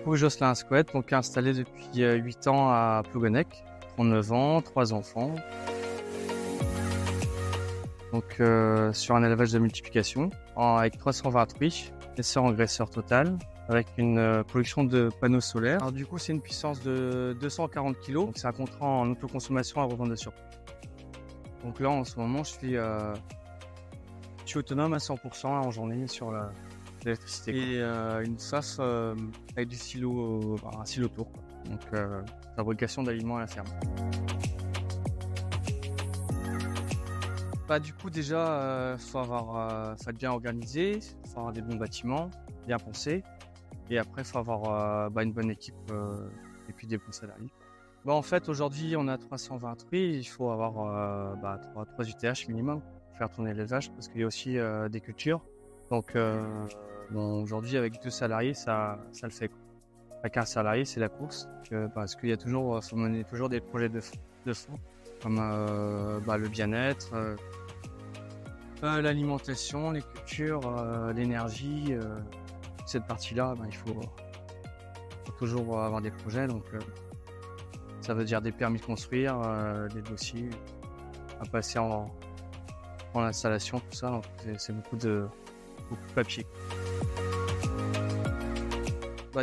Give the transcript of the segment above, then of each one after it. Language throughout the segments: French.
coup, Jocelyn Asquette, donc installé depuis 8 ans à Plougonec, 39 ans, 3 enfants. Donc sur un élevage de multiplication avec 320 truies, laisseurs-engraisseurs total, avec une production de panneaux solaires. Alors du coup, c'est une puissance de 240 kg, donc c'est un contrat en autoconsommation à revendre de surplus. Donc là, en ce moment, je suis autonome à 100% en journée sur l'électricité. Et une SAF avec du silo, un silo tour, quoi. Donc fabrication d'aliments à la ferme. Bah, du coup, déjà, faut être bien organisé, faut avoir des bons bâtiments, bien pensés. Et après, faut avoir une bonne équipe et puis des bons salariés. Bah, en fait, aujourd'hui, on a 320 truies. Il faut avoir 3 UTH minimum pour faire tourner l'élevage parce qu'il y a aussi des cultures. Donc, aujourd'hui, avec 2 salariés, ça le fait, quoi. Avec un salarié, c'est la course parce qu'il y a toujours, faut mener toujours des projets de fond comme le bien-être. L'alimentation, les cultures, l'énergie, cette partie-là, il faut toujours avoir des projets. Donc, ça veut dire des permis de construire, des dossiers à passer en installation, tout ça. Donc, c'est beaucoup de papier.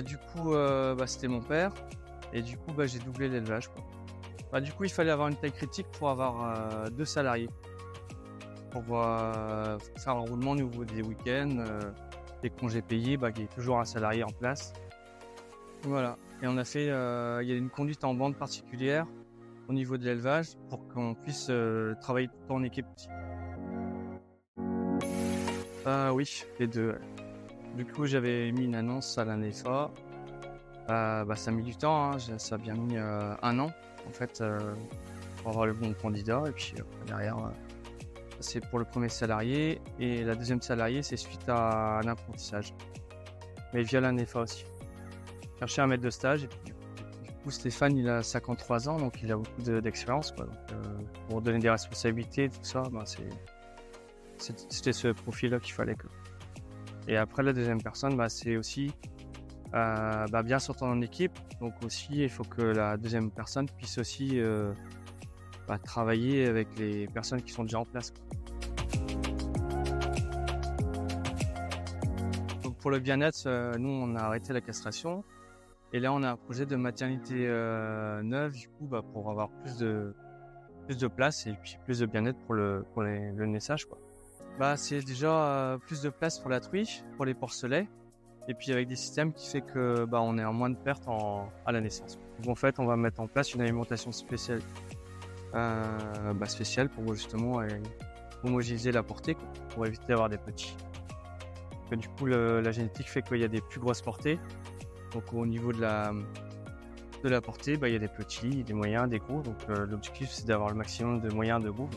Du coup, c'était mon père. Et du coup, j'ai doublé l'élevage, quoi. Du coup, il fallait avoir une taille critique pour avoir 2 salariés. Pour faire un roulement au niveau des week-ends, des congés payés, il y a toujours un salarié en place. Voilà. Et on a fait, il y a une conduite en bande particulière au niveau de l'élevage pour qu'on puisse travailler tout le temps en équipe aussi. Oui, les deux. Du coup, j'avais mis une annonce à l'ANEFA. Ça a mis du temps, hein. Ça a bien mis 1 an en fait pour avoir le bon candidat. Et puis derrière. C'est pour le premier salarié et la deuxième salariée, c'est suite à un apprentissage. Mais via l'ANEFA aussi. Chercher un maître de stage et puis du coup Stéphane il a 53 ans donc il a beaucoup d'expérience, quoi. Donc, pour donner des responsabilités tout ça, c'était ce profil-là qu'il fallait que. Et après la deuxième personne, c'est aussi bien s'entendre en équipe. Donc aussi il faut que la deuxième personne puisse aussi travailler avec les personnes qui sont déjà en place, quoi. Donc pour le bien-être, nous on a arrêté la castration et là on a un projet de maternité neuve du coup pour avoir plus de place et puis plus de bien-être pour le naissage, quoi. C'est déjà plus de place pour la truie, pour les porcelets et puis avec des systèmes qui fait que on est en moins de pertes à la naissance. Donc en fait on va mettre en place une alimentation spéciale. Spécial pour justement homogénéiser la portée, quoi, pour éviter d'avoir des petits. Du coup, la génétique fait qu'il y a des plus grosses portées. Donc au niveau de la portée, il y a des petits, des moyens, des gros. Donc l'objectif c'est d'avoir le maximum de moyens de gros.